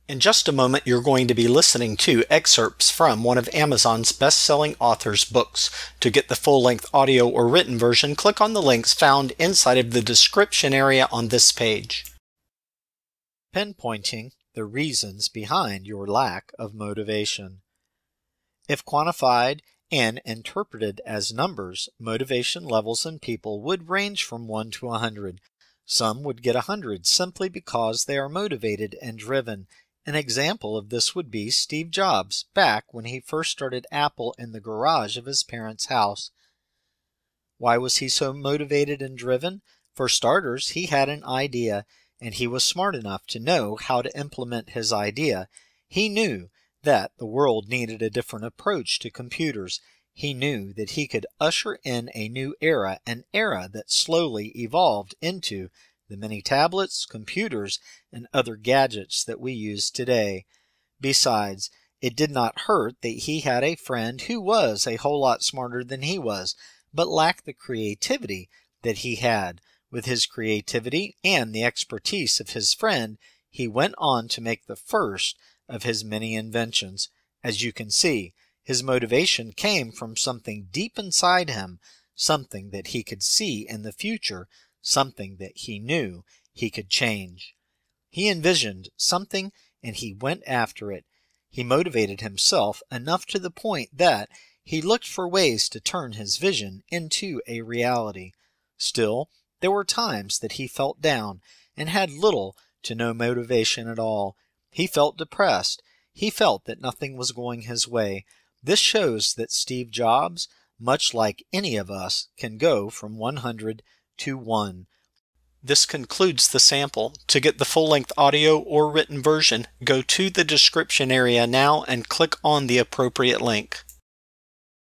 In just a moment, you're going to be listening to excerpts from one of Amazon's best-selling authors' books. To get the full-length audio or written version, click on the links found inside of the description area on this page. Pinpointing the reasons behind your lack of motivation. If quantified and interpreted as numbers, motivation levels in people would range from 1 to 100. Some would get 100 simply because they are motivated and driven. An example of this would be Steve Jobs back when he first started Apple in the garage of his parents' house. Why was he so motivated and driven? For starters, he had an idea, and he was smart enough to know how to implement his idea. He knew that the world needed a different approach to computers. He knew that he could usher in a new era, an era that slowly evolved into the many tablets, computers, and other gadgets that we use today. Besides, it did not hurt that he had a friend who was a whole lot smarter than he was, but lacked the creativity that he had. With his creativity and the expertise of his friend, he went on to make the first of his many inventions. As you can see, his motivation came from something deep inside him, something that he could see in the future, something that he knew he could change. He envisioned something and he went after it. He motivated himself enough to the point that he looked for ways to turn his vision into a reality. Still, there were times that he felt down and had little to no motivation at all. He felt depressed. He felt that nothing was going his way. This shows that Steve Jobs, much like any of us, can go from 100 to 1. This concludes the sample. To get the full-length audio or written version, go to the description area now and click on the appropriate link.